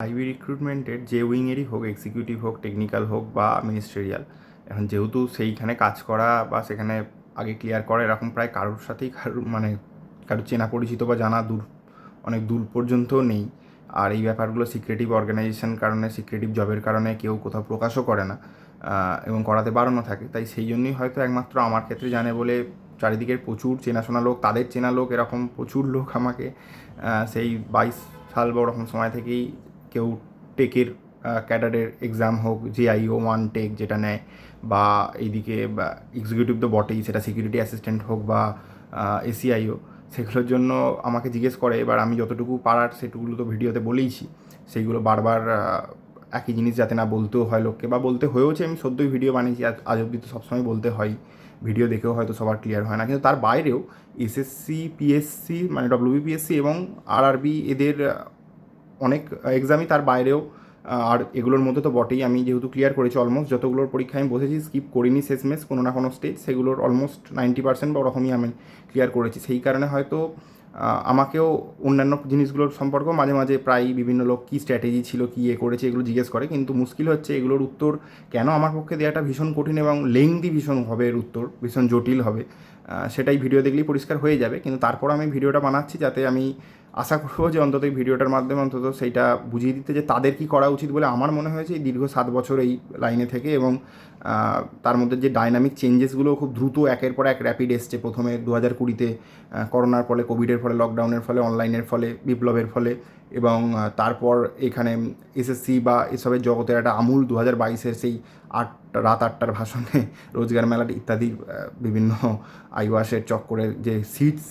IB রিক্রুটমেন্টের যে উইংয়েরই হোক, executive হোক, টেকনিক্যাল হোক বা মিনিস্টেরিয়াল, এখন যেহেতু সেইখানে কাজ করা বা সেখানে আগে ক্লিয়ার করা এরকম প্রায় কারোর সাথেই কারোর চেনা পরিচিত বা জানা অনেক দূর পর্যন্ত নেই। আর এই ব্যাপারগুলো সিক্রেটিভ অর্গানাইজেশন কারণে, সিক্রেটিভ জবের কারণে কেউ কোথাও প্রকাশও করে না, এবং করাতে বারণও থাকে। তাই সেই জন্যই হয়তো একমাত্র আমার ক্ষেত্রে জানে বলে চারিদিকের প্রচুর চেনাশোনা লোক, তাদের চেনা লোক, এরকম প্রচুর লোক আমাকে সেই 22 সাল বা ওরকম সময় থেকেই কেউ টেকের ক্যাডারের এক্সাম হোক, JIO1 টেক যেটা নেয়, বা এইদিকে এক্সিকিউটিভ তো বটেই, সেটা সিকিউরিটি অ্যাসিস্ট্যান্ট হোক বা ACIO, সেগুলোর জন্য আমাকে জিজ্ঞেস করে। এবার আমি যতটুকু পারার সেটুকুলো তো ভিডিওতে বলেইছি, সেইগুলো বারবার একই জিনিস যাতে না বলতেও হয় লোককে, বা বলতে হয়েওছে। আমি সদ্যই ভিডিও বানিয়েছি, আজ অবধি তো সবসময় বলতে হয়, ভিডিও দেখেও হয়তো সবার ক্লিয়ার হয় না। কিন্তু তার বাইরেও SSC PSC মানে WBPSC এবং RRB এদের অনেক এক্সামই তার বাইরেও, আর এগুলোর মধ্যে তো বটেই। আমি যেহেতু ক্লিয়ার করেছি অলমোস্ট যতগুলোর পরীক্ষায় আমি বসেছি, স্কিপ করিনি শেষমেশ কোনো না কোনো স্টেজ, সেগুলোর অলমোস্ট 90% বা ওরকমই আমি ক্লিয়ার করেছি। সেই কারণে হয়তো আমাকেও অন্যান্য জিনিসগুলোর সম্পর্কেও মাঝে মাঝে প্রায় বিভিন্ন লোক কী স্ট্র্যাটেজি ছিল, কী করেছে, এগুলো জিজ্ঞেস করে। কিন্তু মুশকিল হচ্ছে এগুলোর উত্তর কেন আমার পক্ষে দেওয়াটা ভীষণ কঠিন এবং লেংদি ভীষণ হবে, এর উত্তর ভীষণ জটিল হবে। সেটাই ভিডিও দেখলেই পরিষ্কার হয়ে যাবে। কিন্তু তারপর আমি ভিডিওটা বানাচ্ছি যাতে আমি আশা করবো যে অন্তত এই ভিডিওটার মাধ্যমে অন্তত সেইটা বুঝিয়ে দিতে যে তাদের কী করা উচিত বলে আমার মনে হয়েছে এই দীর্ঘ 7 বছর এই লাইনে থেকে। এবং তার মধ্যে যে ডাইনামিক চেঞ্জেসগুলো খুব দ্রুত একের পর এক র্যাপিড এসছে। প্রথমে 2020-তে করোনার ফলে, কোভিডের ফলে, লকডাউনের ফলে, অনলাইনের ফলে, বিপ্লবের ফলে, এবং তারপর এখানে SSC বা এসবের জগতের একটা আমূল 2022-এর সেই রাত 8টার ভাষণে, রোজগার মেলাটি ইত্যাদি বিভিন্ন আইওয়াসের চক্করে যে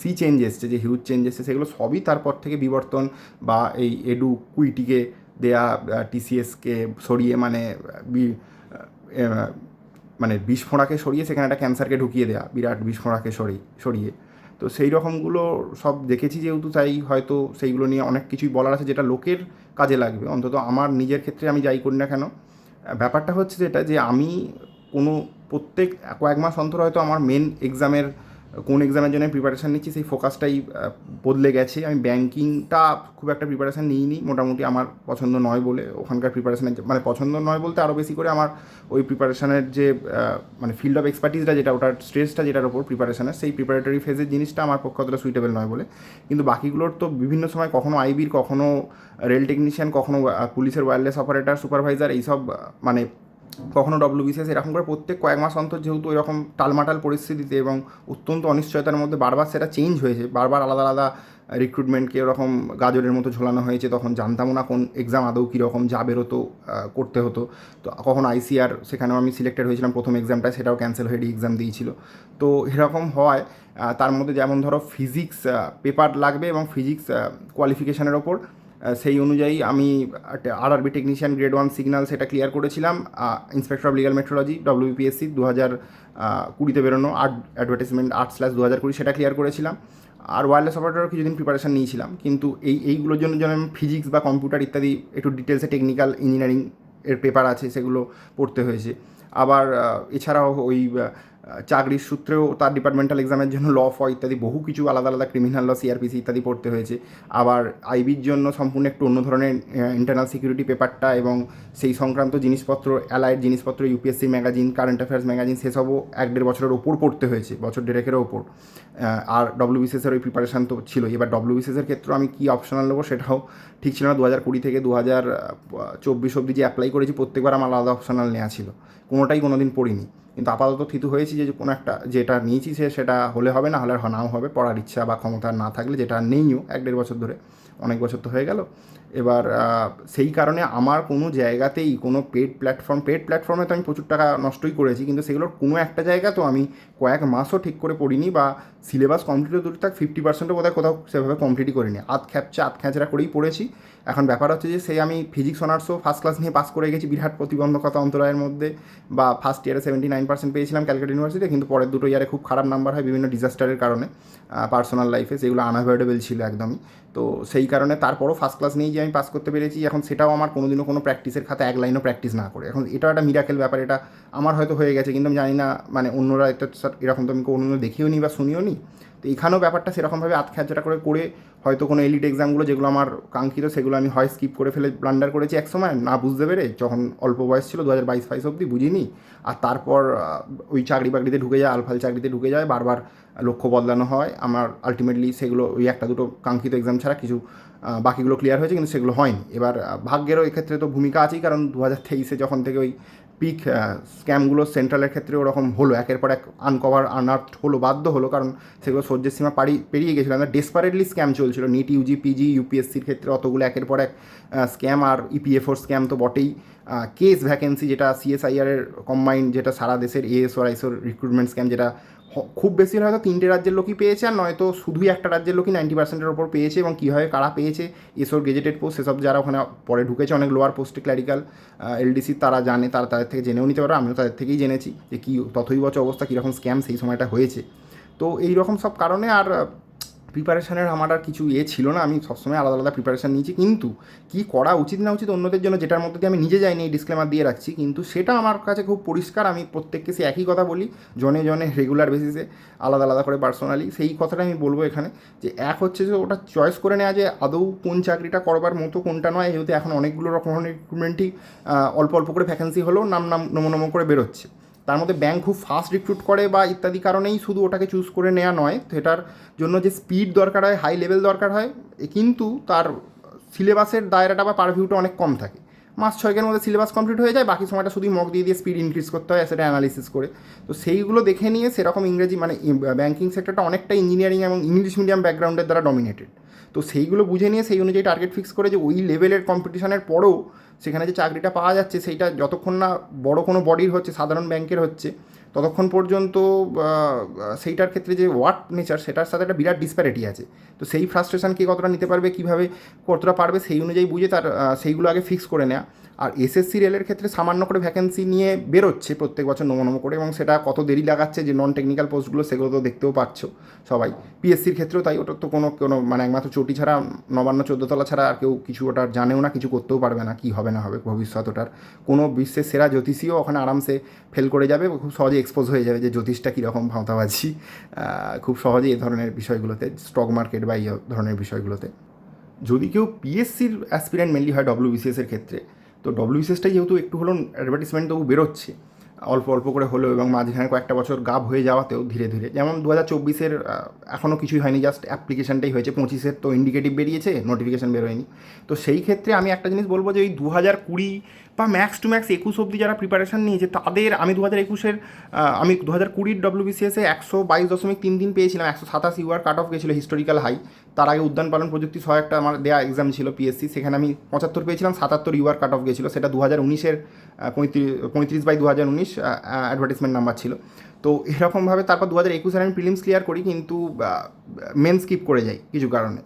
সি চেঞ্জ এসছে, যে হিউজ চেঞ্জ এসছে, সেগুলো সবই তারপর থেকে বিবর্তন। বা এই কুইটিকে দেয়া, TCSকে সরিয়ে, মানে বিস্ফোরাকে সরিয়ে সেখানে একটা ক্যান্সারকে ঢুকিয়ে দেয়া, বিরাট বিস্ফোরাকে সরিয়ে। তো সেই রকমগুলো সব দেখেছি যেহেতু, তাই হয়তো সেইগুলো নিয়ে অনেক কিছুই বলার আছে যেটা লোকের কাজে লাগবে। অন্তত আমার নিজের ক্ষেত্রে আমি যাই করি না কেন, ব্যাপারটা হচ্ছে যেটা, যে আমি কোনো প্রত্যেক কয়েক মাস অন্তর হয়তো আমার মেন এক্সামের, কোন এক্সামের জন্য প্রিপারেশান নিচ্ছি সেই ফোকাসটাই বদলে গেছে। আমি ব্যাঙ্কিংটা খুব একটা প্রিপারেশান নিইনি, মোটামুটি আমার পছন্দ নয় বলে। ওখানকার প্রিপারেশানের মানে পছন্দ নয় বলতে আরও বেশি করে আমার ওই প্রিপারেশানের যে মানে ফিল্ড অফ এক্সপার্টিসটা যেটা, ওটার স্ট্রেসটা যেটার ওপর প্রিপারেশানের, সেই প্রিপারেটরি ফেজের জিনিসটা আমার পক্ষে অতটা সুইটেবল নয় বলে। কিন্তু বাকিগুলোর তো বিভিন্ন সময় কখনো আইবির, কখনো রেল টেকনিশিয়ান, কখনো পুলিশের ওয়্যারলেস অপারেটর সুপারভাইজার, এইসব মানে কখনো WBCS, এরকম করে প্রত্যেক কয়েক মাস অন্তর যেহেতু এরকম টালমাটাল পরিস্থিতিতে এবং অত্যন্ত অনিশ্চয়তার মধ্যে বারবার সেটা চেঞ্জ হয়েছে, বারবার আলাদা আলাদা রিক্রুটমেন্টকে ওরকম গাজরের মতো ঝোলানো হয়েছে, তখন জানতামও না কোন এক্সাম আদৌ কীরকম যা বেরোতো করতে হতো। তো কখনো ICR, সেখানেও আমি সিলেক্টেড হয়েছিলাম প্রথম এক্সামটা, সেটাও ক্যান্সেল হয়ে এক্সাম দিয়েছিল। তো এরকম হওয়ায় তার মধ্যে যেমন ধরো ফিজিক্স পেপার লাগবে, এবং ফিজিক্স কোয়ালিফিকেশানের ওপর সেই অনুযায়ী আমি RRB টেকনিশিয়ান গ্রেড 1 সিগন্যাল সেটা ক্লিয়ার করেছিলাম। Inspector of legal metrology WBPSC 2020-তে বেরোনো অ্যাডভার্টাইজমেন্ট 8/2020, সেটা ক্লিয়ার করেছিলাম। আর ওয়্যারলেস অপারেটরও কিছুদিন প্রিপারেশান নিয়েছিলাম। কিন্তু এইগুলোর জন্য যেন ফিজিক্স বা কম্পিউটার ইত্যাদি একটু ডিটেলসে টেকনিক্যাল ইঞ্জিনিয়ারিং এর পেপার আছে, সেগুলো পড়তে হয়েছে। আবার এছাড়াও ওই চাকরির সূত্রেও তার ডিপার্টমেন্টাল এক্সামের জন্য ইত্যাদি বহু কিছু আলাদা আলাদা, ক্রিমিনাল ল, CRPC ইত্যাদি পড়তে হয়েছে। আবার আইবির জন্য সম্পূর্ণ একটু অন্য ধরনের ইন্টারনাল সিকিউরিটি পেপারটা এবং সেই সংক্রান্ত জিনিসপত্র, অ্যালাইড জিনিসপত্র, UPSC magazine, current affairs magazine, সেসবও 1-1.5 বছরের ওপর পড়তে হয়েছে, বছর দেড়েকেরও ওপর। আর WBCS-এর ওই প্রিপারেশান তো ছিলই। এবার WBCS-এর ক্ষেত্রে আমি কী অপশনাল নেবো সেটাও ঠিক ছিল না। 2020 থেকে 2024 অবধি যে অ্যাপ্লাই করেছি, প্রত্যেকবার আমার আলাদা অপশনাল নেওয়া ছিল, কোনোটাই কোনো দিন পড়িনি। কিন্তু আপাতত থিতু হয়েছি যে কোনো একটা যেটা নিয়েছি সেটা হলে হবে, না হলে নাও হবে, পড়ার ইচ্ছা বা ক্ষমতা না থাকলে, যেটা নেইও 1-1.5 বছর ধরে, অনেক বছর তো হয়ে গেল। এবার সেই কারণে আমার কোনো জায়গাতেই কোনো পেড প্ল্যাটফর্মে তো আমি প্রচুর টাকা নষ্টই করেছি, কিন্তু সেগুলোর কোনো একটা জায়গা তো আমি কয়েক মাসও ঠিক করে পড়িনি, বা সিলেবাস কমপ্লিটও দূরে থাক, 50%ও বোধহয় কোথাও সেভাবে কমপ্লিটই করিনি, আধখ্যাচরা করেই পড়েছি। এখন ব্যাপার হচ্ছে যে সেই আমি ফিজিক্স অনার্সও ফার্স্ট ক্লাস নিয়ে পাস করে গেছি বিরাট প্রতিবন্ধকতা অন্তরায়ের মধ্যে, বা ফার্স্ট ইয়ারে 79% পেয়েছিলাম ক্যালকাটা ইউনিভার্সিটিতে, কিন্তু পরের দুটো ইয়ারে খুব খারাপ নাম্বার হয় বিভিন্ন ডিজাস্টারের কারণে পার্সোনাল লাইফে, যেগুলো আনঅ্যাভয়েডেবল ছিল একদমই। তো সেই কারণে তারপরও ফার্স্ট ক্লাস নিয়েই যে আমি পাস করতে পেরেছি, এখন সেটাও আমার কোনোদিনও কোনো প্র্যাকটিসের খাতে এক লাইনও প্র্যাকটিস না করে। এখন এটাও একটা মিরাকেল ব্যাপার, এটা আমার হয়তো হয়ে গেছে, কিন্তু আমি জানি না মানে অন্যরা এটা এরকম তো আমি কোনোদিনও দেখিও নি বা শুনিও নি। তো এখানেও ব্যাপারটা সেরকমভাবে আতখ্যাচড়া করে হয়তো কোনো এলিট এক্সামগুলো যেগুলো আমার কাঙ্ক্ষিত সেগুলো আমি হয় স্কিপ করে ফেলে ব্লান্ডার করেছি এক সময় না বুঝতে পেরে, যখন অল্প বয়স ছিল 2022-23 অবধি বুঝিনি। আর তারপর ওই চাকরি বাকরিতে ঢুকে যায়, আলফাল চাকরিতে ঢুকে যায়, বারবার লক্ষ্য বদলানো হয় আমার, আলটিমেটলি সেগুলো ওই একটা দুটো কাঙ্ক্ষিত এক্সাম ছাড়া কিছু বাকিগুলো ক্লিয়ার হয়েছে, কিন্তু সেগুলো হয়নি। এবার ভাগ্যেরও এক্ষেত্রে তো ভূমিকা আছেই, কারণ 2023-এ যখন থেকে ওই পিক স্ক্যামগুলো সেন্ট্রালের ক্ষেত্রে ওরকম হলো, একের পর এক আনআর্থ হলো, বাধ্য হলো, কারণ সেগুলো সহ্যের সীমা পেরিয়ে গেছিলো। আমরা ডেসপারেটলি স্ক্যাম চলছিল, নিট, ইউজি, পিজি, ইউপিএসসির ক্ষেত্রে অতগুলো একের পর এক স্ক্যাম, আর ইপিএফওর স্ক্যাম তো বটেই। কেস ভ্যাকেন্সি যেটা সিএসআইআরের কম্বাইন্ড, যেটা সারা দেশের এএসও আইএসওর রিক্রুটমেন্ট স্ক্যাম, যেটা খুব বেশি হয়তো 3টে রাজ্যের লোকই পেয়েছে, আর নয়তো শুধুই একটা রাজ্যের লোকই 90%-এর ওপর পেয়েছে। এবং কীভাবে কারা পেয়েছে, এসওর গেজেটেড পোস্ট সেসব যারা ওখানে পরে ঢুকেছে অনেক লোয়ার পোস্টে ক্ল্যারিক্যাল এলডিসি, তারা জানে, তাদের থেকে জেনেও নিতে পারো, আমিও তাদের থেকেই জেনেছি যে কী তথৈবচ অবস্থা, কীরকম স্ক্যাম সেই সময়টা হয়েছে। তো এই রকম সব কারণে আর প্রিপারেশানের আমার আর কিছু ছিল না, আমি সবসময় আলাদা আলাদা প্রিপারেশান নিয়েছি। কিন্তু কী করা উচিত না উচিত অন্যদের জন্য, যেটার মধ্যে দিয়ে আমি নিজে যাইনি, এই ডিসক্লেমার দিয়ে রাখছি, কিন্তু সেটা আমার কাছে খুব পরিষ্কার। আমি প্রত্যেককে সে একই কথা বলি, জনে জনে রেগুলার বেসিসে, আলাদা আলাদা করে পার্সোনালি। সেই কথাটা আমি বলবো এখানে, যে এক হচ্ছে যে ওটা চয়েস করে নেওয়া যে আদৌ কোন চাকরিটা করবার মতো কোনটা নয়, যেহেতু এখন অনেকগুলো রকমের রিক্রুটমেন্টই অল্প অল্প করে ভ্যাকেন্সি হলেও নমো নমো করে বেরোচ্ছে। তার মধ্যে ব্যাংক খুব ফাস্ট রিক্রুট করে বা ইত্যাদি কারণেই শুধু ওটাকে চুজ করে নেওয়া নয়, সেটার জন্য যে স্পিড দরকার হয়, হাই লেভেল দরকার হয়, কিন্তু তার সিলেবাসের দায়রাটা বা পারভিউটা অনেক কম থাকে। মাস 6-এর মধ্যে সিলেবাস কমপ্লিট হয়ে যায়, বাকি সময়টা শুধুই মক দিয়ে স্পিড ইনক্রিজ করতে হয়, সেটা অ্যানালিসিস করে। তো সেইগুলো দেখে নিয়ে সেরকম ইংরেজি, মানে ব্যাঙ্কিং সেক্টরটা অনেকটা ইঞ্জিনিয়ারিং এবং ইংলিশ মিডিয়াম ব্যাকগ্রাউন্ডের দ্বারা ডমিনেটেড। তো সেইগুলো বুঝে নিয়ে সেই অনুযায়ী টার্গেট ফিক্স করে যে ওই লেভেলের কম্পিটিশনের পরেও সেখানে যে চাকরিটা পাওয়া যাচ্ছে, সেইটা যতক্ষণ না বড় কোনো বডির হচ্ছে, সাধারণ ব্যাংকের হচ্ছে, ততক্ষণ পর্যন্ত সেইটার ক্ষেত্রে যে ওয়ার্ক নেচার, সেটার সাথে একটা বিরাট ডিসপ্যারিটি আছে। তো সেই ফ্রাস্ট্রেশন কে কতটা নিতে পারবে, কীভাবে কতটা পারবে, সেই অনুযায়ী বুঝে তার সেইগুলো আগে ফিক্স করে নেওয়া। আর এসএসসি রেলের ক্ষেত্রে সামান্য করে ভ্যাকেন্সি নিয়ে বেরোচ্ছে প্রত্যেক বছর নমো নমো করে, এবং সেটা কত দেরি লাগাচ্ছে যে নন টেকনিক্যাল পোস্টগুলো, সেগুলো তো দেখতেও পাচ্ছ সবাই। পিএসসির ক্ষেত্রেও তাই, ওটার তো কোনো মানে একমাত্র চটি ছাড়া, নবান্ন 14 তলা ছাড়া আর কেউ কিছু ওটা জানেও না, কিছু করতেও পারবে না, কী হবে না হবে ভবিষ্যৎ ওটার। কোনো বিশ্বের সেরা জ্যোতিষীও ওখানে আরামসে ফেল করে যাবে, খুব সহজে এক্সপোজ হয়ে যাবে যে জ্যোতিষটা কীরকম ভাঁওতাবাজি, খুব সহজেই এই ধরনের বিষয়গুলোতে, স্টক মার্কেট বা এই ধরনের বিষয়গুলোতে। যদি কেউ পিএসসির অ্যাসপিরেন্ট মেনলি হয় ডব্লিউবিসিএসের ক্ষেত্রে, তো ডব্লিউবিসিএসটাই যেহেতু একটু হলেও অ্যাডভার্টিসমেন্ট তবু বেরোচ্ছে অল্প অল্প করে হলেও, এবং মাঝখানে কয়েকটা বছর গাব হয়ে যাওয়াতেও ধীরে ধীরে, যেমন 2024-এর এখনও কিছুই হয়নি, জাস্ট অ্যাপ্লিকেশনটাই হয়েছে, 25-এর তো ইন্ডিকেটিভ বেরিয়েছে, নোটিফিকেশান বেরোয়নি। তো সেই ক্ষেত্রে আমি একটা জিনিস বলবো যে ওই 2020 বা ম্যাক্স টু ম্যাক্স 21 অবধি যারা প্রিপারেশান নিয়েছে তাদের, আমি 2021-এর আমি 2020-র ডব্লিউবিসিএসে 122.33 পেয়েছিলাম, 187 ইউআর কাট অফ গেছিলো, হিস্টোরিক্যাল হাই। তার আগে উদ্যান পালন প্রযুক্তি একটা আমার দেওয়া এক্সাম ছিল পিএসসি, সেখানে আমি 75 পেয়েছিলাম, 77 ইউআর কাট অফ গেছিলো, সেটা 2019-এর 35/2019 অ্যাডভার্টিসমেন্ট নাম্বার ছিল। তো এরকমভাবে তারপর 2021-এর আমি প্রিলিমস ক্লিয়ার করি, কিন্তু মেন স্কিপ করে যাই কিছু কারণে।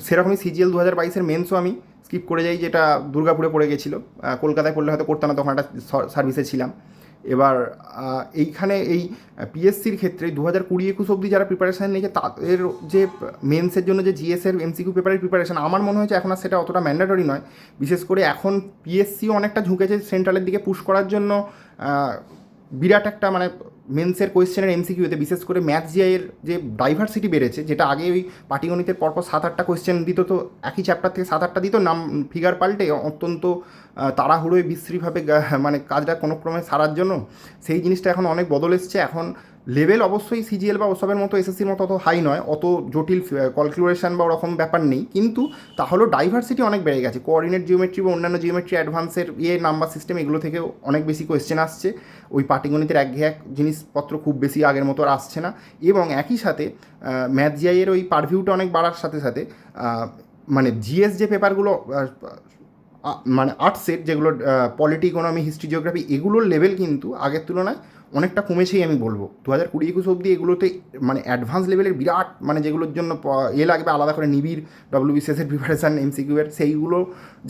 সেরকমই সিজিএল 2022-এর মেন্সও আমি স্কিপ করে যাই, যেটা দুর্গাপুরে পড়ে গেছিলো, কলকাতায় পড়লে হয়তো করতাম না, তখন একটা সার্ভিসে ছিলাম। এবার এইখানে এই পিএসসির ক্ষেত্রে 2020-21 অবধি যারা প্রিপারেশান নিয়েছে তাদের যে মেন্সের জন্য যে জিএসের এমসিকিউ পেপারের প্রিপারেশান, আমার মনে হয়েছে এখন আর সেটা অতটা ম্যান্ডেটরি নয়। বিশেষ করে এখন পিএসসিও অনেকটা ঝুঁকেছে সেন্ট্রালের দিকে পুশ করার জন্য। বিরাট একটা মানে মেন্সের কোয়েশ্চেনের এমসিকিউতে বিশেষ করে ম্যাথ জিআইয়ের যে ডাইভার্সিটি বেড়েছে, যেটা আগে ওই পাটিগণিতের পরপর 7-8টা কোয়েশ্চেন দিত, তো একই চ্যাপ্টার থেকে 7-8টা দিত, নাম ফিগার পাল্টে অত্যন্ত তাড়াহুড়োয় বিশ্রীভাবে মানে কাজটা কোনো ক্রমে সারার জন্য। সেই জিনিসটা এখন অনেক বদল এসছে। এখন লেভেল অবশ্যই সিজিএল বা ওসবের মতো এসএসসির মতো অত হাই নয়, অত জটিল ক্যালকুলেশন বা ওরকম ব্যাপার নেই, কিন্তু তাহলেও ডাইভার্সিটি অনেক বেড়ে গেছে। কোঅর্ডিনেট জিওমেট্রি বা অন্যান্য জিওমেট্রি অ্যাডভান্সের নাম্বার সিস্টেম, এগুলো থেকেও অনেক বেশি কোয়েশ্চেন আসছে। ওই পাটিগণিতের একঘেয়ে জিনিসপত্র খুব বেশি আগের মতো আর আসছে না। এবং একই সাথে ম্যাথ জিআইয়ের ওই পারভিউটা অনেক বাড়ার সাথে সাথে মানে জিএস যে পেপারগুলো, মানে আর্টসের যেগুলো পলিটি, ইকোনমি, হিস্ট্রি, জিওগ্রাফি, এগুলোর লেভেল কিন্তু আগের তুলনায় অনেকটা কমেছেই আমি বলবো। 2020-21 অবধি এগুলোতে মানে অ্যাডভান্স লেভেলের বিরাট, মানে যেগুলোর জন্য লাগবে আলাদা করে নিবিড় ডব্লিউবিসিএসের প্রিপারেশান এমসিকিউয়ের, সেইগুলো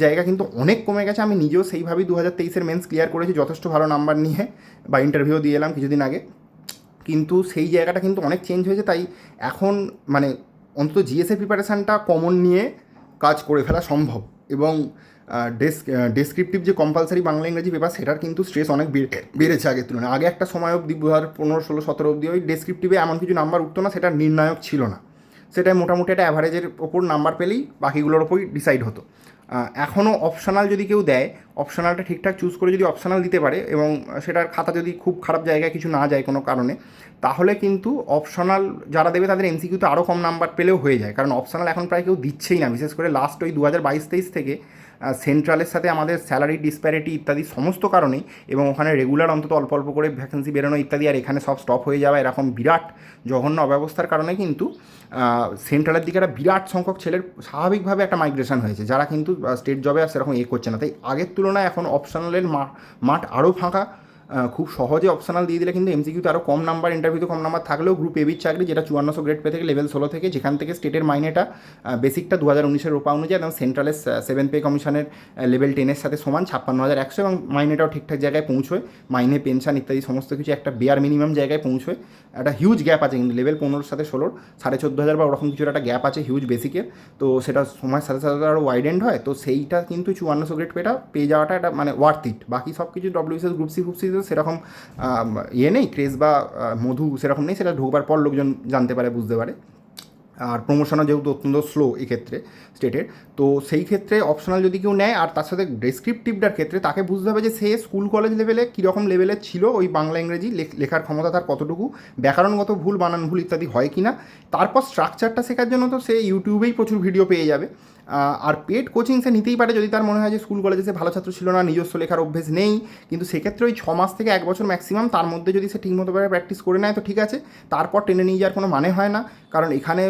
জায়গা কিন্তু অনেক কমে গেছে। আমি নিজেও সেইভাবেই 2023-এর মেন্স ক্লিয়ার করেছি যথেষ্ট ভালো নাম্বার নিয়ে, বা ইন্টারভিউ দিয়ে এলাম কিছুদিন আগে। কিন্তু সেই জায়গাটা কিন্তু অনেক চেঞ্জ হয়েছে। তাই এখন মানে অন্তত জিএসের প্রিপারেশানটা কমন নিয়ে কাজ করে ফেলা সম্ভব। এবং ডেসক্রিপটিভ যে কম্পালসারি বাংলা ইংরেজি পেপার সেটার কিন্তু স্ট্রেস অনেক বেড়েছে আগের তুলনায়। আগে একটা সময় অবধি 2015, 16, 17 অবধি ওই ডেসক্রিপটিভে এমন কিছু নাম্বার উঠতো না, সেটা নির্ণায়ক ছিল না, সেটাই মোটামুটি একটা অ্যাভারেজের ওপর নাম্বার পেলেই বাকিগুলোর ওপরই ডিসাইড হতো। এখনও অপশনাল যদি কেউ দেয়, অপশনালটা ঠিকঠাক চুজ করে যদি অপশনাল দিতে পারে এবং সেটার খাতা যদি খুব খারাপ জায়গায় কিছু না যায় কোনো কারণে, তাহলে কিন্তু অপশনাল যারা দেবে তাদের এমসিকিউতে আরও কম নাম্বার পেলেও হয়ে যায়। কারণ অপশনাল এখন প্রায় কেউ দিচ্ছেই না, বিশেষ করে লাস্ট ওই 2022-23 থেকে সেন্ট্রালের সাথে আমাদের স্যালারি ডিসপ্যারিটি ইত্যাদি সমস্ত কারণেই, এবং ওখানে রেগুলার অন্তত অল্প অল্প করে ভ্যাকেন্সি বেরোনো ইত্যাদি, আর এখানে সব স্টপ হয়ে যাওয়া, এরকম বিরাট জঘন্য অব্যবস্থার কারণে কিন্তু সেন্ট্রালের দিকে একটা বিরাট সংখ্যক ছেলের স্বাভাবিকভাবে একটা মাইগ্রেশন হয়েছে, যারা কিন্তু স্টেট জবে আর সেরকম করছে না। তাই আগের তুলনায় এখন অপশনালের মাঠ আরও ফাঁকা। খুব সহজে অপশনাল দিয়ে দিলে কিন্তু এমসিকিউতে আরও কম নাম্বার, ইন্টারভিউতে কম নাম্বার থাকলেও গ্রুপ এবির চাকরি, যেটা 5400 গ্রেড পে থেকে লেভেল 16 থেকে, যেখান থেকে স্টেটের মাইনেটা বেসিকটা 2019-এর রোপা অনুযায়ী এবং সেন্ট্রালের 7 পে কমিশনের লেভেল 10-এর সাথে সমান 56,100, এবং মাইনেটাও ঠিকঠাক জায়গায় পৌঁছয়, মাইনে পেনশন ইত্যাদি সমস্ত কিছু একটা বেয়ার মিনিমাম জায়গায় পৌঁছয়। একটা হিউজ গ্যাপ আছে কিন্তু লেভেল 15-র সাথে 16-র 14,500 বা ওরকম কিছু একটা গ্যাপ আছে হিউজ বেসিকের। তো সেটা সময়ের সাথে সাথে আরও ওয়াইডেন্ড হয়, তো সেইটা কিন্তু 5400 গ্রেড পেটা পেয়ে যাওয়াটা এটা মানে ওয়ার্থ ইট। বাকি সব কিছু ডব্লিউবিসিএস গ্রুপ সি সেরকম নেই, ক্রেজ বা মধু সেরকম নেই, সেটা ঢোকবার পর লোকজন জানতে পারে, বুঝতে পারে। আর প্রমোশনও যেহেতু অত্যন্ত স্লো এক্ষেত্রে স্টেটের, তো সেই ক্ষেত্রে অপশনাল যদি কেউ নেয় আর তার সাথে ডেসক্রিপটিভটার ক্ষেত্রে তাকে বুঝতে হবে যে সে স্কুল কলেজ লেভেলে কীরকম লেভেলের ছিল, ওই বাংলা ইংরেজি লেখার ক্ষমতা তার কতটুকু, ব্যাকরণগত ভুল, বানান ভুল ইত্যাদি হয় কি না। তারপর স্ট্রাকচারটা শেখার জন্য তো সে ইউটিউবেই প্রচুর ভিডিও পেয়ে যাবে। আর পেড কোচিং সে নিতেই পারে যদি তার মনে হয় যে স্কুল কলেজে সে ভালো ছাত্র ছিল না, নিজস্ব লেখার অভ্যেস নেই, কিন্তু সেক্ষেত্রে ওই 6 মাস থেকে 1 বছর ম্যাক্সিমাম, তার মধ্যে যদি সে ঠিকমতোভাবে প্র্যাকটিস করে নেয় তো ঠিক আছে, তারপর টেনে নিয়ে যাওয়ার কোনো মানে হয় না। কারণ এখানে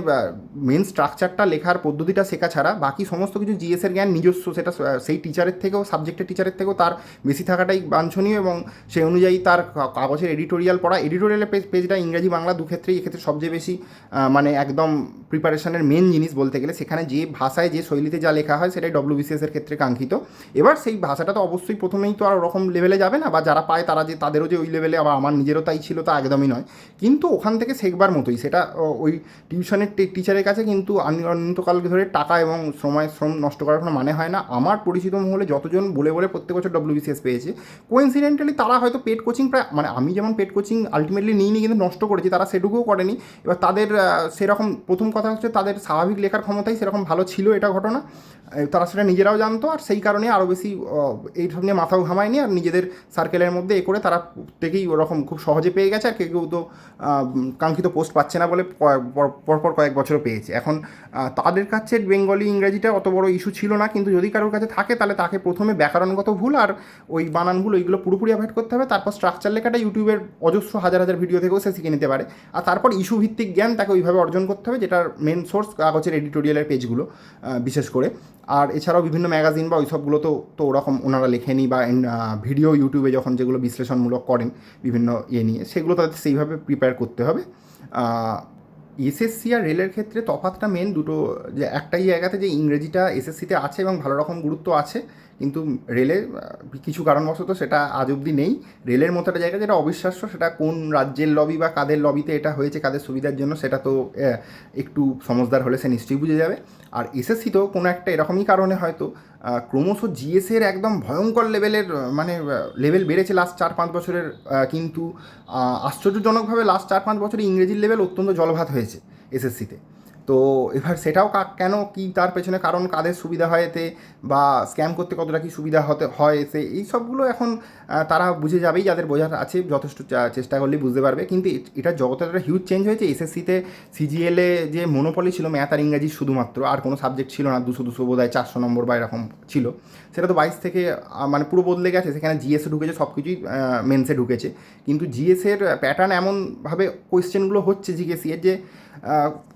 মেন স্ট্রাকচারটা, লেখার পদ্ধতিটা শেখা ছাড়া বাকি সমস্ত কিছু জিএসের জ্ঞান নিজস্ব, সেটা সেই টিচারের থেকেও, সাবজেক্টের টিচারের থেকেও তার বেশি থাকাটাই বাঞ্ছনীয়, এবং সেই অনুযায়ী তার কাগজের এডিটোরিয়াল পড়া, এডিটোরিয়ালের পেজটা ইংরাজি বাংলা দুক্ষেত্রেই, এক্ষেত্রে সবচেয়ে বেশি মানে একদম প্রিপারেশনের মেন জিনিস বলতে গেলে, সেখানে যে ভাষায় যে শৈলীতে যা লেখা হয় সেটাই ডব্লিউবিসিএসের ক্ষেত্রে কাঙ্ক্ষিত। এবার সেই ভাষাটা তো অবশ্যই প্রথমেই তো আর ওরকম লেভেলে যাবে না, বা যারা পায় তারা যে তাদেরও যে ওই লেভেলে, আবার আমার নিজেরও তাই ছিল তা একদমই নয়, কিন্তু ওখান থেকে শেখবার মতোই সেটা। ওই টিউশনের টিচারের কাছে কিন্তু অনন্তকাল ধরে টাকা এবং শ্রম নষ্ট করার কোনো মানে হয় না। আমার পরিচিত মহলে যতজন বলে বলে প্রত্যেক বছর ডব্লিউবিসিএস পেয়েছে, কোইন্সিডেন্টালি তারা হয়তো পেড কোচিং প্রায়, মানে আমি যেমন পেড কোচিং আলটিমেটলি নিইনি কিন্তু নষ্ট করেছি, তারা সেটুকুও করেনি। এবার তাদের সেরকম, প্রথম কথা হচ্ছে তাদের স্বাভাবিক লেখার ক্ষমতাই সেরকম ভালো ছিল, এটা ঘটনা, তারা সেটা নিজেরাও জানতো, আর সেই কারণে আরও বেশি এই সব নিয়ে মাথাও ঘামায়নি, আর নিজেদের সার্কেলের মধ্যে এ করে তারা প্রত্যেকেই ওরকম খুব সহজে পেয়ে গেছে, আর কেউ কেউ তো কাঙ্ক্ষিত পোস্ট পাচ্ছে না বলে পরপর কয়েক বছরও পেয়েছে। এখন তাদের কাছে বেঙ্গলি ইংরাজিটা অত বড় ইস্যু ছিল না, কিন্তু যদি কারোর কাছে থাকে তাহলে তাকে প্রথমে ব্যাকরণগত ভুল আর ওই বানান ভুল ওইগুলো পুরোপুরি অ্যাভয়েড করতে হবে, তারপর স্ট্রাকচার লেখাটা ইউটিউবের অজস্র হাজার হাজার ভিডিও থেকেও সে শিখে নিতে পারে, আর তারপর ইস্যু ভিত্তিক জ্ঞান তাকে ওইভাবে অর্জন করতে হবে, যেটার মেন সোর্স কাগজের এডিটোরিয়ালের পেজগুলো বিশেষ করে। আর এছাড়াও বিভিন্ন ম্যাগাজিন বা ওই সবগুলো তো ওরকম ওনারা লেখেনি, বা ভিডিও ইউটিউবে যখন যেগুলো বিশ্লেষণমূলক করেন বিভিন্ন নিয়ে, সেগুলো তাদের সেইভাবে প্রিপেয়ার করতে হবে। এসএসসি আর রেলের ক্ষেত্রে তফাৎটা মেন দুটো, যে একটাই জায়গাতে যে ইংরেজিটা এসএসসিতে আছে এবং ভালো রকম গুরুত্ব আছে, কিন্তু রেলে কিছু কারণবশত সেটা আজ অবধি নেই। রেলের মতো একটা জায়গা যেটা অবিশ্বাস্য, সেটা কোন রাজ্যের লবি বা কাদের লবিতে এটা হয়েছে, কাদের সুবিধার জন্য, সেটা তো একটু সমজদার হলে সে নিশ্চয়ই বুঝে যাবে। আর এসএসসি তো কোনো একটা এরকমই কারণে হয়তো ক্রমশ জিএসের একদম ভয়ঙ্কর লেভেলের মানে লেভেল বেড়েছে লাস্ট 4-5 বছরের, কিন্তু আশ্চর্যজনকভাবে লাস্ট 4-5 বছরে ইংরেজির লেভেল অত্যন্ত জলভাত হয়েছে এসএসসিতে। তো এবার সেটাও কেন, কি তার পেছনে কারণ, কাদের সুবিধা হয় এতে, বা স্ক্যাম করতে কতটা কি সুবিধা হয় এতে, এই সবগুলো এখন তারা বুঝে যাবেই, যাদের বোঝার আছে যথেষ্ট চেষ্টা করলেই বুঝতে পারবে। কিন্তু এটা জগতে একটা হিউজ চেঞ্জ হয়েছে। এসএসসিতে সিজিএলে যে মনোপলি ছিল ম্যাথ আর ইংরাজি শুধুমাত্র, আর কোনো সাবজেক্ট ছিল না, 200 বোধহয় 400 নম্বর বা এরকম ছিল, সেটা তো 22 থেকে মানে পুরো বদলে গেছে। সেখানে জিএসে ঢুকেছে, সব কিছুই মেন্সে ঢুকেছে, কিন্তু জিএসের প্যাটার্ন এমনভাবে কোয়েশ্চেনগুলো হচ্ছে জিকেসি এর, যে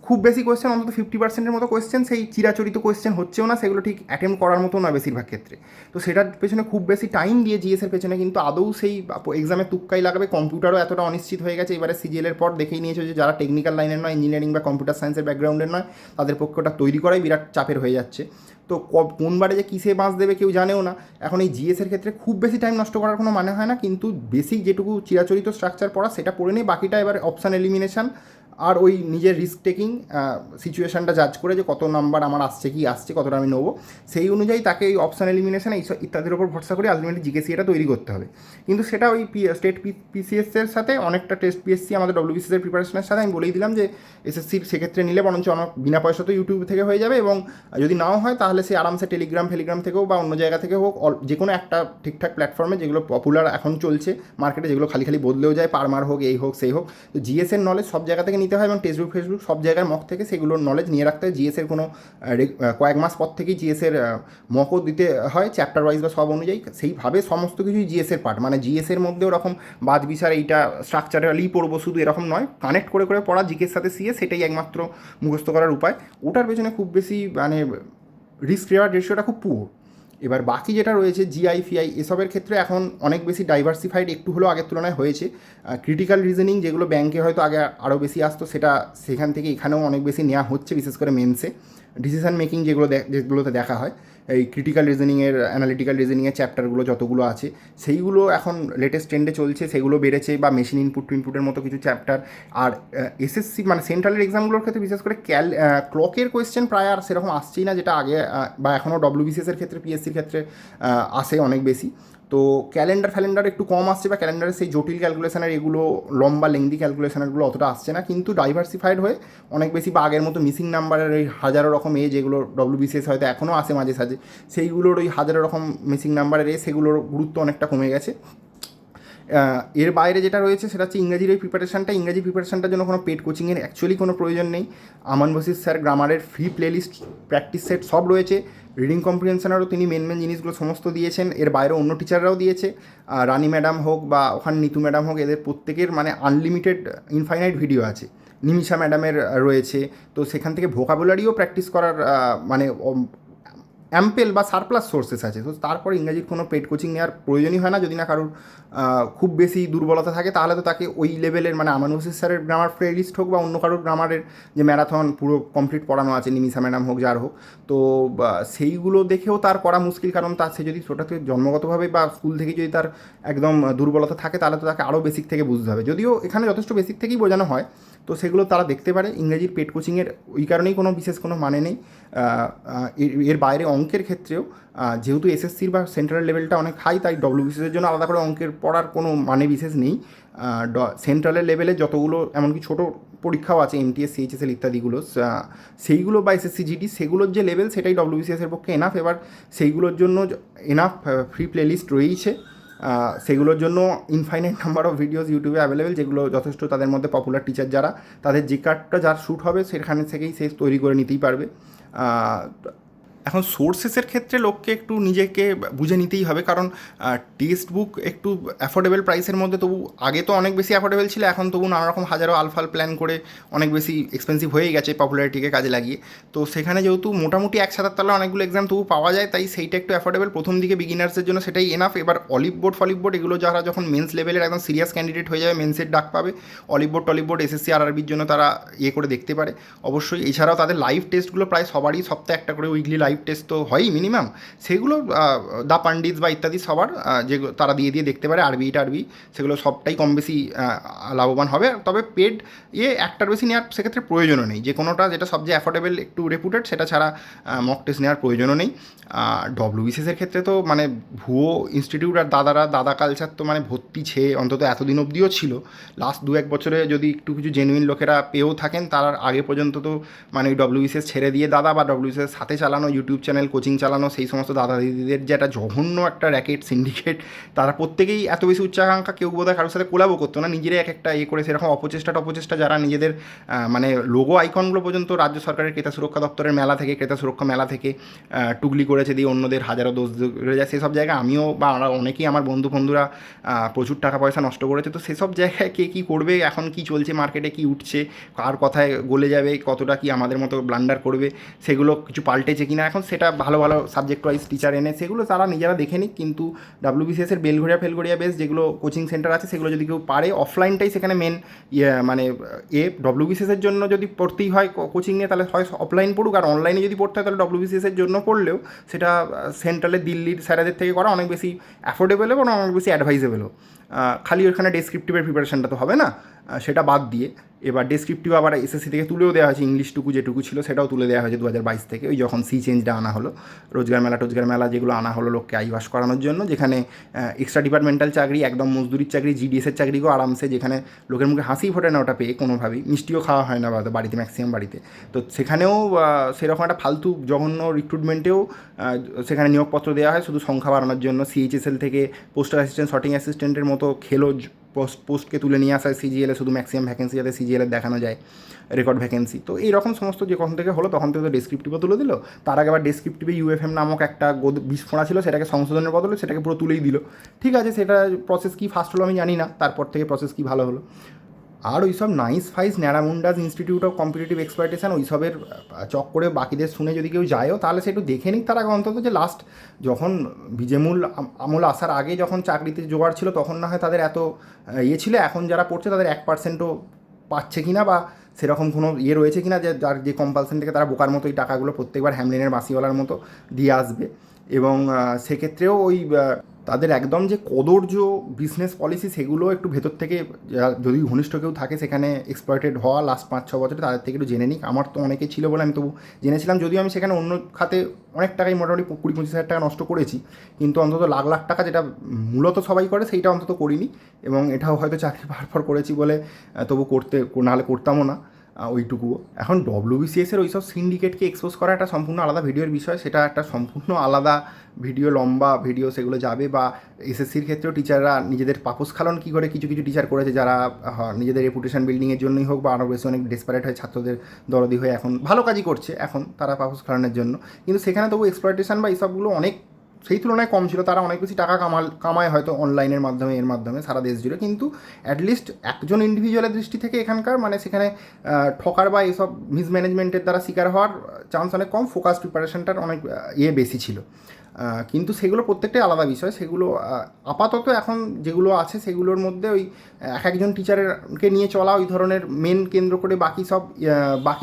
খুব বেশি কোয়েশ্চেন, অন্তত 50%-এর মতো কোয়েশ্চেন সেই চিরাচরিত কোয়েশ্চেন হচ্ছেও না, সেগুলো ঠিক অ্যাটেম্প করার মতো নয় বেশিরভাগ ক্ষেত্রে। তো সেটার পেছনে খুব বেশি টাইম দিয়ে জিএসের পেছনে কিন্তু আদৌ সেই এক্সামে তুক্কাই লাগাবে। কম্পিউটারও এতটা অনিশ্চিত হয়ে গেছে এবারে সিজিএলের পর, দেখেই নিয়েছে যে যারা টেকনিক্যাল লাইনের নয়, ইঞ্জিনিয়ারিং বা কম্পিউটার সায়েন্সের ব্যাকগ্রাউন্ডের নয়, তাদের পক্ষে ওটা তৈরি করাই বিরাট চাপের হয়ে যাচ্ছে। তো কোনবারে যে কিসে বাঁচ দেবে কেউ জানেও না। এখন এই জিএসের ক্ষেত্রে খুব বেশি টাইম নষ্ট করার কোনো মানে হয় না, কিন্তু বেসিক যেটুকু চিরাচরিত স্ট্রাকচার পড়া সেটা পড়ে নিয়ে বাকিটা এবার অপশান এলিমিনেশান আর ওই নিজের রিস্ক টেকিং সিচুয়েশানটা জাজ করে যে কত নাম্বার আমার আসছে কি আসছে কতটা আমি নেবো, সেই অনুযায়ী তাকে এই অপশান এলিমিনেশন এই ইত্যাদির ওপর ভরসা করে আলটিমেটলি জিকেসিটা তৈরি করতে হবে। কিন্তু সেটা ওই স্টেট পিসিএসের সাথে অনেকটা টেস্ট পিএসসি আমাদের ডব্লিউবিসিএস এর প্রিপারেশনের সাথে আমি বলেই দিলাম যে এসএসসির সেক্ষেত্রে নিলে বরঞ্চ অনেক বিনা পয়সা তো ইউটিউব থেকে হয়ে যাবে, এবং যদি নাও হয় তাহলে সে আরামসে টেলিগ্রাম থেকেও বা অন্য জায়গা থেকে হোক যে কোনো একটা ঠিকঠাক প্ল্যাটফর্মে যেগুলো পপুলার এখন চলছে মার্কেটে, যেগুলো খালি বদলেও যায়, পারমার হোক এই হোক সেই হোক, তো জিএসের নলেজ সব জায়গা থেকে নিতে হয় এবং ফেসবুক সব জায়গার মক থেকে সেগুলোর নলেজ নিয়ে রাখতে হয়। জিএসের কোনো কয়েক মাস পর থেকেই জিএসের মকও দিতে হয় চ্যাপ্টার ওয়াইজ বা সব অনুযায়ী, সেইভাবে সমস্ত কিছুই জিএসের পার্ট। মানে জিএসের মধ্যে ওরকম বাদ বিচার এইটা স্ট্রাকচারালি পড়বো শুধু এরকম নয়, কানেক্ট করে পড়া জিকের সাথে সিএস, সেটাই একমাত্র মুখস্থ করার উপায়। ওটার পেছনে খুব বেশি মানে রিস্ক রিওয়ার্ড রেশিওটা খুব পুরো। এবার বাকি যেটা রয়েছে জিআই ফিআই এসবের ক্ষেত্রে এখন অনেক বেশি ডাইভার্সিফাইড একটু হলেও আগের তুলনায় হয়েছে। ক্রিটিক্যাল রিজনিং যেগুলো ব্যাংকে হয়তো আগে আরও বেশি আসতো, সেখান থেকে এখানেও অনেক বেশি নেওয়া হচ্ছে, বিশেষ করে মেন্সে। ডিসিশন মেকিং যেগুলোতে দেখা হয়, এই ক্রিটিক্যাল রিজনিংয়ের অ্যানালিটিক্যাল রিজনিংয়ের চ্যাপ্টারগুলো যতগুলো আছে সেইগুলো এখন লেটেস্ট ট্রেন্ডে চলছে, সেগুলো বেড়েছে, বা মেশিন ইনপুটের মতো কিছু চ্যাপ্টার। আর এসএসসি মানে সেন্ট্রালের এক্সামগুলোর ক্ষেত্রে বিশেষ করে ক্লকের কোয়েশ্চেন প্রায় আর সেরকম আসছেই না, যেটা আগে বা এখনও ডব্লিউবিসিএসের ক্ষেত্রে পিএসসির ক্ষেত্রে আসে অনেক বেশি। তো ক্যালেন্ডার একটু কম আসছে, বা ক্যালেন্ডারের সেই জটিল ক্যালকুলেশনের এগুলো লম্বা লেংদি ক্যালকুলেশনারগুলো অতটা আসছে না, কিন্তু ডাইভার্সিফাইড হয়ে অনেক বেশি, বা আগের মতো মিসিং নাম্বারের ওই হাজারো রকম যেগুলো ডব্লিউবিসিএস হয়তো এখনও আসে মাঝে সাঝে, সেইগুলোর ওই হাজারো রকম মিসিং নাম্বারের সেগুলোর গুরুত্ব অনেকটা কমে গেছে। এর বাইরে যেটা রয়েছে সেটা হচ্ছে ইংরাজির এই ইংরাজি প্রিপারেশানটার জন্য কোনো পেড কোচিংয়ের অ্যাকচুয়ালি কোনো প্রয়োজন নেই। আমান বসির স্যার গ্রামারের ফ্রি প্লেলিস্ট, প্র্যাকটিস সেট সব রয়েছে। রিডিং কম্প্রিহেনশনেরও তিনি মেন জিনিসগুলো সমস্ত দিয়েছেন, এর বাইরে অন্য টিচাররাও দিয়েছে, রানী ম্যাডাম হোক বা ওখানে নিতু ম্যাডাম হোক, এদের প্রত্যেকের মানে আনলিমিটেড ইনফাইনাইট ভিডিও আছে। নিমিষা ম্যাডামের রয়েছে, তো সেখান থেকে ভোকাবুলারিও প্র্যাকটিস করার মানে অ্যাম্পেল বা সারপ্লাস সোর্সেস আছে। তো তারপর ইংরাজির কোনো পেড কোচিং নেওয়ার প্রয়োজনই হয় না, যদি না কারোর খুব বেশি দুর্বলতা থাকে, তাহলে তো তাকে ওই লেভেলের মানে আমান হোসেন স্যারের গ্রামার প্লেলিস্ট হোক বা অন্য কারোর গ্রামারের যে ম্যারাথন পুরো কমপ্লিট পড়ানো আছে, নিমিষা ম্যাডাম হোক যার হোক, তো সেইগুলো দেখেও তার করা মুশকিল, কারণ তার সে যদি ছোটো থেকে জন্মগতভাবে বা স্কুল থেকে যদি তার একদম দুর্বলতা থাকে, তাহলে তো তাকে আরও বেসিক থেকে বুঝতে হবে। যদিও এখানে যথেষ্ট বেসিক থেকেই বোঝানো হয়, তো সেগুলো তারা দেখতে পারে। ইংরেজির পেড কোচিংয়ের ওই কারণেই কোনো বিশেষ কোনো মানে নেই। এর বাইরে অঙ্কের ক্ষেত্রেও যেহেতু এসএসসির বা সেন্ট্রাল লেভেলটা অনেক হাই, তাই ডব্লিউবিসিএসের জন্য আলাদা করে অঙ্কের পড়ার কোনো মানে বিশেষ নেই। সেন্ট্রালের লেভেলে যতগুলো এমনকি ছোটো পরীক্ষাও আছে, এমটিএস সিএইচএসএল ইত্যাদিগুলো, সেইগুলো বা এসএসসি জিডি, সেগুলোর যে লেভেল সেটাই ডব্লিউবিসিএসের পক্ষে এনাফ। এবার সেইগুলোর জন্য এনাফ ফ্রি প্লেলিস্ট রয়েইছে, সেগুলোর জন্য ইনফাইনাইট নাম্বার অফ ভিডিওস ইউটিউবে অ্যাভেলেবেল, যেগুলো যথেষ্ট তাদের মধ্যে পপুলার টিচার যারা, তাদের যে কার্ডটা যার শ্যুট হবে সেখানে থেকেই সে তৈরি করে নিতেই পারবে। এখন সোর্সেসের ক্ষেত্রে লোককে একটু নিজেকে বুঝে নিতেই হবে, কারণ টেক্সট বুক একটু অ্যাফোর্ডেবল প্রাইসের মধ্যে, তবু আগে তো অনেক বেশি অ্যাফোর্ডেবল ছিল, এখন তবু নানা রকম হাজারো আলফাল প্ল্যান করে অনেক বেশি এক্সপেন্সিভ হয়ে গেছে পপুলারিটিকে কাজে লাগিয়ে। তো সেখানে যেহেতু মোটামুটি 1,000 তলায় অনেকগুলো এক্সাম তবু পাওয়া যায়, তাই সেইটা একটু অ্যাফোর্ডেবল প্রথম দিকে বিগিনার্সের জন্য, সেটাই এনাফ। এবার অলিভ বোর্ড এগুলো যারা যখন মেন্স লেভেলের একদম সিরিয়াস ক্যান্ডিডেট হয়ে যাবে, মেন্সের ডাক পাবে, অলিভ বোর্ড এসএসসি আরআরবির জন্য তারা করে দেখতে পারে অবশ্যই। এছাড়াও তাদের লাইভ টেস্টগুলো প্রায় সবারই সপ্তাহে একটা করে উইকলি লাইভ টেস্ট তো হয়ই মিনিমাম, সেগুলো দ্য পান্ডিত বা ইত্যাদি সবার যেগুলো তারা দিয়ে দেখতে পারে, আরবি সেগুলো সবটাই কম বেশি লাভবান হবে। তবে পেড একটার বেশি নেওয়ার সেক্ষেত্রে প্রয়োজনও নেই, যে কোনোটা যেটা সবচেয়ে অ্যাফোর্ডেবল একটু রেপুটেড সেটা ছাড়া মক টেস্ট নেওয়ার প্রয়োজনও নেই। ডব্লিউবিসিএসের ক্ষেত্রে তো মানে ভুয়ো ইনস্টিটিউট আর দাদা কালচার তো মানে ভর্তি অন্তত এতদিন অবধিও ছিল। লাস্ট 2-1 বছরে যদি একটু কিছু জেনুইন লোকেরা পেয়েও থাকেন, তার আগে পর্যন্ত তো মানে ডব্লিউবিসিএস ছেড়ে দিয়ে দাদা বা ডব্লিউবিসিএস সাথে চালানো ইউটিউব চ্যানেল কোচিং চালানো সেই সমস্ত দাদা দিদিদের যে একটা জঘন্য একটা র্যাকেট সিন্ডিকেট, তারা প্রত্যেকেই এত বেশি উচ্চাকাঙ্ক্ষা, কেউ বোধহয় কারোর সাথে কোলাবও করতো না, নিজেরাই এক একটা করে সেরকম অপচেষ্টা যারা নিজেদের মানে লোগো আইকনগুলো পর্যন্ত রাজ্য সরকারের ক্রেতা সুরক্ষা দপ্তরের মেলা থেকে, ক্রেতা সুরক্ষা মেলা থেকে টুগলি করেছে, দিয়ে অন্যদের হাজারো দোষ ধরে যায়। সেসব জায়গায় আমিও বা অনেকেই আমার বন্ধুরা প্রচুর টাকা পয়সা নষ্ট করেছে। তো সেসব জায়গায় কে কী করবে, এখন কি চলছে মার্কেটে, কি উঠছে, কার কথায় গলে যাবে, কতটা কি আমাদের মতো ব্লান্ডার করবে, সেগুলো কিছু পাল্টেছে কিনা, এখন সেটা ভালো সাবজেক্ট ওয়াইজ টিচার এনে সেগুলো তারা নিজেরা দেখে নিক। কিন্তু ডাব্লিউবিসিএসের ফেলঘরিয়া বেস যেগুলো কোচিং সেন্টার আছে, সেগুলো যদি কেউ পারে, অফলাইনটাই সেখানে মেন মানে ডব্লিউবিসিএসের জন্য যদি পড়তেই হয় কোচিং নিয়ে, তাহলে হয় অফলাইন পড়ুক, আর অনলাইনে যদি পড়তে হয় তাহলে ডব্লিউবিসিএসের জন্য পড়লেও সেটা সেন্ট্রালে দিল্লির স্যারেদের থেকে করা অনেক বেশি অ্যাফোর্ডেবল এবং অনেক বেশি অ্যাডভাইজেবলও। খালি ওখানে ডেসক্রিপটিভের প্রিপারেশনটা তো হবে না। সেটা বাদ দিয়ে এবার ডেসক্রিপটিভ আবার এসএসসি থেকে তুলেও দেওয়া হয়েছে, ইংলিশটুকু যেটুকু ছিল সেটাও তুলে দেওয়া হয়েছে 2022 থেকে, ওই যখন চেঞ্জটা আনা হলো, রোজগার মেলা যেগুলো আনা হলো লোককে আইওয়াশ করানোর জন্য, যেখানে এক্সট্রা ডিপার্টমেন্টাল চাকরি, একদম মজদুরির চাকরি, জিডিএসের চাকরিকেও আরামসে, যেখানে লোকের মুখে হাসিই ফোটে না ওটা পেয়ে কোনোভাবেই, মিষ্টিও খাওয়া হয় না বাড়িতে ম্যাক্সিমাম বাড়িতে। তো সেখানেও সেরকম একটা ফালতু জঘন্য রিক্রুটমেন্টেও সেখানে নিয়োগপত্র দেওয়া হয় শুধু সংখ্যা বাড়ানোর জন্য। সিএইচএসএল থেকে পোস্টাল অ্যাসিস্ট্যান্ট, শর্টিং অ্যাসিস্ট্যান্টের মতো পোস্টকে তুলে নিয়ে আসা হয় সিজিএলে, শুধু ম্যাক্সিমাম ভ্যাকেন্সি যাতে সিজিএলের দেখানো যায়, রেকর্ড ভ্যাকেন্সি। তো এইরকম সমস্ত যখন থেকে হলো তখন থেকে তো ডেসক্রিপটিভও তুলে দিল, তার আগে আবার ডেসক্রিপটিভে ইউএফএম নামক একটা বিস্ফোড়া ছিল, সেটাকে সংশোধনের বদলে সেটাকে পুরো তুলেই দিল। ঠিক আছে, সেটা প্রসেস কী ফাস্ট হলো আমি জানি না, তারপর থেকে প্রসেস কী ভালো হলো। আর ওই সব নাইস ফাইস ন্যাড়ামুন্ডাস ইনস্টিটিউট অফ কম্পিটিটিভ এক্সপ্লয়টেশন ওইসবের চক্করে বাকিদের শুনে যদি কেউ যায়ও, তাহলে সে একটু দেখে নিক তার আগে অন্তত যে লাস্ট যখন বিজেমূল আমল আসার আগে যখন চাকরিতে জোগাড় ছিল তখন না হয় তাদের এত ইয়ে ছিল, এখন যারা পড়ছে তাদের 1%ও পাচ্ছে কি না, বা সেরকম কোনো ইয়ে রয়েছে কি না যে যার যে কম্পালশন থেকে তারা বোকার মতো এই টাকাগুলো প্রত্যেকবার হ্যামলিনের বাসিওয়ালার মতো দিয়ে আসবে। এবং সেক্ষেত্রেও ওই তাদের একদম যে কদর্য বিজনেস পলিসি সেগুলো একটু ভেতর থেকে যদি ঘনিষ্ঠ কেউ থাকে সেখানে এক্সপ্লয়েটেড হওয়া লাস্ট 5-6 বছরে, তাদের থেকে একটু জেনে নিক। আমার তো অনেকে ছিল বলে আমি তবু জেনেছিলাম, যদিও আমি সেখানে অন্য খাতে অনেক টাকাই মোটামুটি 20-25 হাজার টাকা নষ্ট করেছি, কিন্তু অন্তত লাখ লাখ টাকা যেটা মূলত সবাই করে সেইটা অন্তত করিনি। এবং এটাও হয়তো চাকরি পাওয়ার পর করেছি বলে তবু নাহলে করতামও না ওইটুকুও। এখন ডব্লিউবিসিএসের ওই সব সিন্ডিকেটকে এক্সপোজ করা একটা সম্পূর্ণ আলাদা ভিডিওর বিষয়, সেটা একটা সম্পূর্ণ আলাদা ভিডিও, লম্বা ভিডিও সেগুলো যাবে। বা এসএসসির ক্ষেত্রেও টিচাররা নিজেদের পাপোস খালন কী করে কিছু কিছু টিচার করেছে, যারা নিজেদের রেপুটেশন বিল্ডিংয়ের জন্যই হোক বা আরও বেশি অনেক ডেসপারেট হয়ে ছাত্রদের দরদি হয়ে এখন ভালো কাজই করছে, এখন তারা পাপোস খালানোর জন্য। কিন্তু সেখানে তবু এক্সপ্লয়টেশন বা এইসবগুলো অনেক সেই তুলনায় কম ছিল, তারা অনেক বেশি টাকা কামায় হয়তো অনলাইনের মাধ্যমে, এর মাধ্যমে সারা দেশ জুড়ে। কিন্তু অ্যাটলিস্ট একজন ইন্ডিভিজুয়ালের দৃষ্টি থেকে এখানকার মানে সেখানে ঠকার বা এইসব মিসম্যানেজমেন্টের দ্বারা শিকার হওয়ার চান্স অনেক কম, ফোকাস প্রিপারেশনটার অনেক বেশি ছিল। কিন্তু সেগুলো প্রত্যেকটাই আলাদা বিষয়। সেগুলো আপাতত এখন যেগুলো আছে সেগুলোর মধ্যে ওই এক একজন টিচারকে নিয়ে চলা, ওই ধরনের মেন কেন্দ্র করে বাকি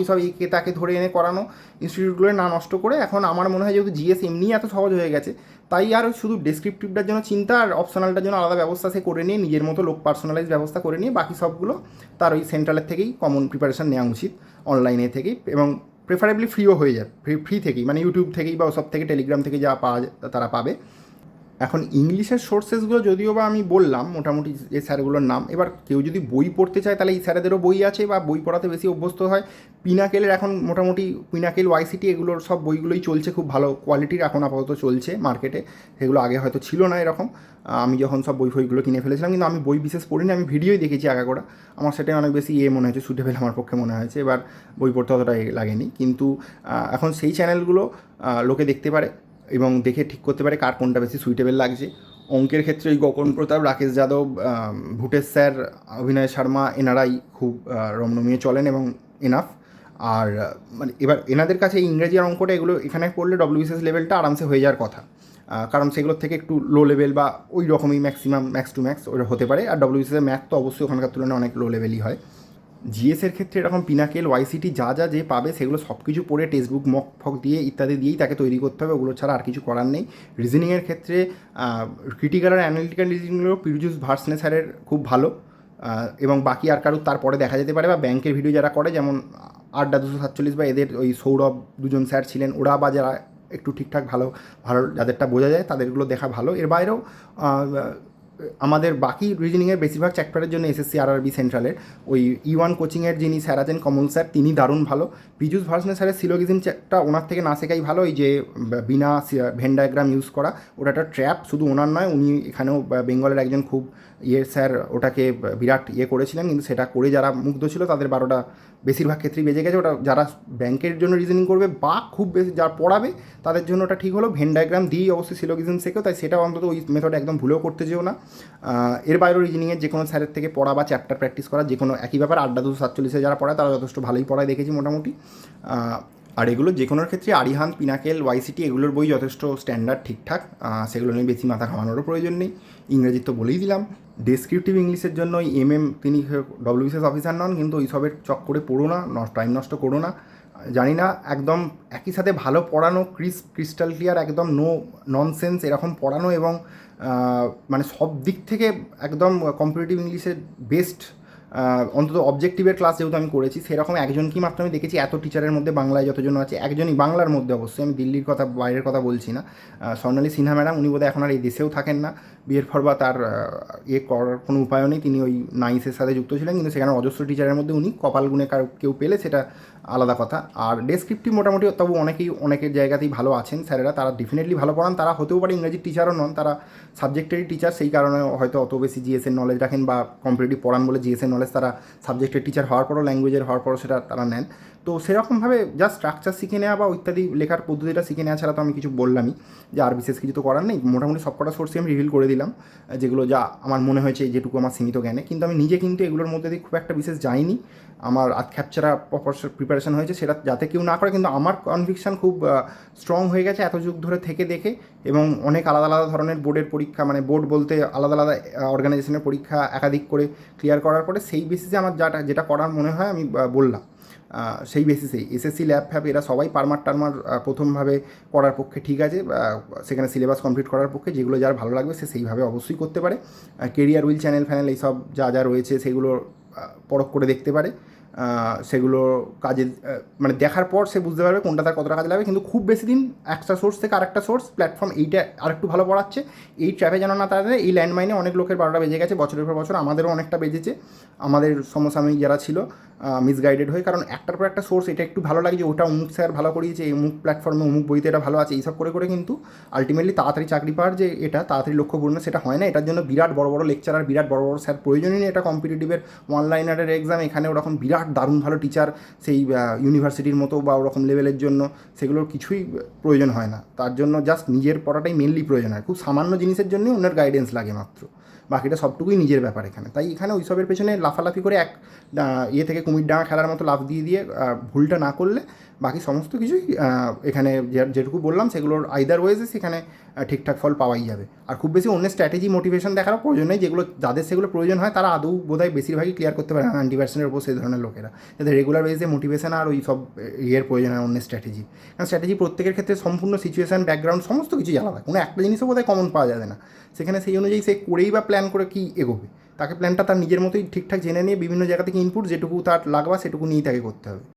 সব একে তাকে ধরে এনে করানো, ইনস্টিটিউটগুলো না নষ্ট করে। এখন আমার মনে হয় যেহেতু জিএস এমনি এত সহজ হয়ে গেছে, তাই আর শুধু ডেসক্রিপটিভটার জন্য চিন্তা আর অপশনালটার জন্য আলাদা ব্যবস্থা সে করে নিয়ে নিজের মতো পার্সোনালাইজ ব্যবস্থা করে নিয়ে বাকি সবগুলো তার ওই সেন্ট্রালের থেকেই কমন প্রিপারেশান নেওয়া উচিত, অনলাইনে থেকেই, এবং প্রেফারেবলি ফ্রিও হয়ে যায়, ফ্রি থেকেই, মানে ইউটিউব থেকেই বা ওসব থেকে, টেলিগ্রাম থেকে যা পাওয়া যায় তারা পাবে। এখন ইংলিশের সোর্সেসগুলো যদিও বা আমি বললাম মোটামুটি যে স্যারগুলোর নাম, এবার কেউ যদি বই পড়তে চায় তাহলে এই স্যারেদেরও বই আছে, বা বই পড়াতে বেশি অভ্যস্ত হয় পিনাকেলের, এখন মোটামুটি পিনাকেল, ওয়াইসিটি এগুলোর সব বইগুলোই চলছে, খুব ভালো কোয়ালিটির এখন আপাতত চলছে মার্কেটে, সেগুলো আগে হয়তো ছিল না এরকম। আমি যখন সব বইগুলো কিনে ফেলেছিলাম, কিন্তু আমি বই বিশেষ পড়িনি, আমি ভিডিওই দেখেছি আগে করা, আমার সেটাই অনেক বেশি মনে হয়েছে, সুটেবেল আমার পক্ষে মনে হয়েছে। এবার বই পড়তে অতটা লাগেনি, কিন্তু এখন সেই চ্যানেলগুলো লোকে দেখতে পারে এবং দেখে ঠিক করতে পারে কার কোনটা বেশি সুইটেবল লাগছে। অঙ্কের ক্ষেত্রে ওই গগন প্রতাপ, রাকেশ যাদব, ভুটেশ স্যার, অভিনয় শর্মা, এনারাই খুব রমরমিয়ে চলেন এবং এনাফ। আর মানে এবার এনাদের কাছে ইংরেজি আর অঙ্কটা এগুলো এখানে পড়লে ডব্লিউবিসিএস লেভেলটা আরামসে হয়ে যাওয়ার কথা, কারণ সেগুলোর থেকে একটু লো লেভেল বা ওই রকমই ম্যাক্সিমাম ম্যাক্স টু ম্যাক্স ওটা হতে পারে। আর ডব্লিউবিসিএস ম্যাথ তো অবশ্যই ওখানকার তুলনায় অনেক লো লেভেলই হয়। জিএসের ক্ষেত্রে এরকম পিনাকেল, ওয়াইসিটি যে পাবে সেগুলো সব কিছু পড়ে টেক্সটবুক মক ফক দিয়ে ইত্যাদি দিয়েই তাকে তৈরি করতে হবে, ওগুলো ছাড়া আর কিছু করার নেই। রিজনিংয়ের ক্ষেত্রে ক্রিটিক্যাল আর অ্যানালিটিক্যাল রিজনিংগুলো পিরুজুস ভার্সনে স্যারের খুব ভালো, এবং বাকি আর কারোর তারপরে দেখা যেতে পারে, বা ব্যাংকের ভিডিও যারা করে যেমন আড্ডা 247 বা এদের ওই সৌরভ দুজন স্যার ছিলেন, ওরা বা যারা একটু ঠিকঠাক ভালো যাদেরটা বোঝা যায় তাদেরগুলো দেখা ভালো। এর বাইরেও আমাদের বাকি রিজনিংয়ের বেশিরভাগ চ্যাপ্টারের জন্য এসএসসি আরআরবি সেন্ট্রালের ওই E1 কোচিংয়ের যিনি স্যার আছেন কমল স্যার, তিনি দারুণ ভালো। পিজুস ভার্সনে স্যারের সিলোগিজমটা ওনার থেকে না শেখাই ভালো, এই যে বিনা ভেন ডায়াগ্রাম ইউজ করা, ওটা একটা ট্র্যাপ, শুধু ওনার নয়, উনি এখানেও বেঙ্গলের একজন খুব স্যার ওটাকে বিরাট করেছিলেন, কিন্তু সেটা করে যারা মুগ্ধ ছিল তাদের 12টা বেশিরভাগ ক্ষেত্রেই বেজে গেছে। ওটা যারা ব্যাংকের জন্য রিজনিং করবে বা খুব বেশি যারা পড়াবে তাদের জন্য ওটা ঠিক হলো, ভেন ডায়াগ্রাম দিয়েই অবশ্যই সিলোগিজম শেখো, তাই সেটা অন্তত ওই মেথড একদম ভুলেও করতে যেও না। এর বাইরেও রিজনিংয়ের যে কোনো স্যারের থেকে পড়া বা চ্যাপ্টার প্র্যাকটিস করা, যে কোনো একই ব্যাপার, আড্ডা 247 যারা পড়ায় তারা যথেষ্ট ভালোই পড়ায় দেখেছি মোটামুটি। আর এগুলো যে কোনোর ক্ষেত্রে আরিহান্ত, পিনাকেল, ওয়াইসিটি এগুলোর বই যথেষ্ট স্ট্যান্ডার্ড ঠিকঠাক, সেগুলো নিয়ে বেশি মাথা ঘামানোরও প্রয়োজন নেই। ইংরেজি তো বলেই দিলাম। ডেসক্রিপটিভ ইংলিশের জন্য ওই তিনি ডব্লিউবিসিএস অফিসার নন, কিন্তু ওই সবের চক্করে পড়ো না, টাইম নষ্ট করো না। জানি না, একদম একই সাথে ভালো পড়ানো, ক্রিস্টাল ক্লিয়ার, একদম ননসেন্স এরকম পড়ানো, এবং মানে সব দিক থেকে একদম কম্পিটিটিভ ইংলিশের বেস্ট অন্তত অবজেক্টিভের ক্লাস যেহেতু আমি করেছি, সেরকম একজনকেই মাত্র আমি দেখেছি এত টিচারের মধ্যে, বাংলায় যতজন আছে একজনই, বাংলার মধ্যে অবশ্যই, আমি দিল্লির কথা বাইরের কথা বলছি না, স্বর্ণালী সিনহা ম্যাডাম, উনি বোধহয় এখন আর এই দেশেও থাকেন না, বিয়ের পর বা তার ইয়ে করার কোনো উপায়ও নেই, তিনি ওই নাইসের সাথে যুক্ত ছিলেন, কিন্তু সেখানে অজস্র টিচারের মধ্যে উনি কপাল গুণে কেউ পেলে সেটা আলাদা কথা। আর ডেসক্রিপটিভ মোটামুটি তবু অনেকের জায়গাতেই ভালো আছেন স্যারেরা, তারা ডেফিনেটলি ভালো পড়ান, তারা হতেও পারে ইংরেজির টিচারও নন, তারা সাবজেক্টেরই টিচার, সেই কারণে হয়তো অত বেশি জিএসের নলেজ রাখেন বা কম্পিটিটিভ পড়ান বলে জিএসের নলেজ তারা সাবজেক্টের টিচার হওয়ার পরও, ল্যাঙ্গুয়েজের হওয়ার পরও সেটা তারা নেন। তো সেরকমভাবে জাস্ট স্ট্রাকচার শিখে নেওয়া বা ইত্যাদি লেখার পদ্ধতিটা শিখে নেওয়া ছাড়া তো আমি কিছু বললামই, যে আর বিশেষ কিছু তো করার নেই। মোটামুটি সবকটা সোর্সই আমি রিভিল করে দিলাম, যেগুলো যা আমার মনে হয়েছে, যেটুকু আমার সীমিত জ্ঞানে, কিন্তু আমি নিজে কিন্তু এগুলোর মধ্যে দিয়ে খুব একটা বিশেষ যাইনি। আমার খ্যাপচারা প্রিপারেশন হয়েছে, সেটা যাতে কেউ না করে, কিন্তু আমার কনভিকশান খুব স্ট্রং হয়ে গেছে এত যুগ ধরে থেকে দেখে, এবং অনেক আলাদা আলাদা ধরনের বোর্ডের পরীক্ষা, মানে বোর্ড বলতে আলাদা আলাদা অর্গানাইজেশনের পরীক্ষা একাধিক করে ক্লিয়ার করার পরে সেই বেসিসে আমার যেটা করার মনে হয় আমি বললাম, সেই বেসিসেই এসএসসি ল্যাব ফ্যাব এরা সবাই পারমার টারমার প্রথমভাবে করার পক্ষে ঠিক আছে, সেখানে সিলেবাস কমপ্লিট করার পক্ষে, যেগুলো যার ভালো লাগবে সে সেইভাবে অবশ্যই করতে পারে। কেরিয়ার উইল চ্যানেল ফ্যানেল এইসব যা রয়েছে সেগুলো পরখ করে দেখতে পারে, সেগুলো কাজে মানে দেখার পর সে বুঝতে পারবে কোনটা তার কতটা কাজে লাগবে। কিন্তু খুব বেশি দিন একটা সোর্স থেকে আরেকটা সোর্স প্ল্যাটফর্ম এইটা আরেকটু ভালো পড়াচ্ছে, এই ট্র্যাপে যেন না তাদের, এই ল্যান্ডমাইনে অনেক লোকের 12টা বেজে গেছে বছরের পর বছর, আমাদেরও অনেকটা বেজেছে, আমাদের সমসাময়িক যারা ছিল মিসগাইডেড হয়ে, কারণ একটার পর একটা সোর্স, এটা একটু ভালো লাগে যে ওটা অমুক স্যার ভালো করিয়েছে, এই অমুক প্ল্যাটফর্মে অমুক বইতে এটা ভালো আছে, এইসব করে কিন্তু আলটিমেটলি তাড়াতাড়ি চাকরি পাওয়ার যে এটা তাড়াতাড়ি লক্ষ্যপূর্ণ সেটা হয় না। এটার জন্য বিরাট বড় বড় লেকচারার, বিরাট বড় বড় স্যার প্রয়োজনই নেই। এটা কম্পিটিটিভের অনলাইনারের এক্সাম, এখানে ওরকম বিরাট দারুণ ভালো টিচার সেই ইউনিভার্সিটির মতো বা ওরকম লেভেলের জন্য সেগুলোর কিছুই প্রয়োজন হয় না। তার জন্য জাস্ট নিজের পড়াটাই মেনলি প্রয়োজন হয়, খুব সামান্য জিনিসের জন্যই অন্যের গাইডেন্স লাগে মাত্র, বাকিটা সবটুকুই নিজের ব্যাপার এখানে। তাই এখানে ওইসবের পেছনে লাফালাফি করে ইয়ে থেকে কুমির ডাঙা খেলার মতো লাফ দিয়ে ভুলটা না করলে বাকি সমস্ত কিছুই এখানে যেটুকু বললাম সেগুলোর আইদার ওয়েজে সেখানে ঠিকঠাক ফল পাওয়াই যাবে। আর খুব বেশি অন্য স্ট্র্যাটেজি মোটিভেশন দেখারও প্রয়োজন নেই, যেগুলো যাদের সেগুলো প্রয়োজন হয় তারা আদৌ বোধহয় বেশিরভাগই ক্লিয়ার করতে পারে 90% উপর সেই ধরনের লোকেরা, যাদের রেগুলার বেসে মোটিভেশন আর ওই সব ইয়ের প্রয়োজন হয় অন্য স্ট্র্যাটেজি। কারণ স্ট্র্যাটেজি প্রত্যেকের ক্ষেত্রে সম্পূর্ণ সিচুয়েশান ব্যাকগ্রাউন্ড সমস্ত কিছুই আলাদা, কোনো একটা জিনিসও বোধহয় কমন পাওয়া যাবে না সেখানে। সেই অনুযায়ী সে করেই বা প্ল্যান করে কী এগোবে, তাকে প্ল্যানটা তার নিজের মতোই ঠিকঠাক জেনে নিয়ে বিভিন্ন জায়গা থেকে ইনপুট যেটুকু তার লাগবা সেটুকু নিয়েই তাকে করতে হবে।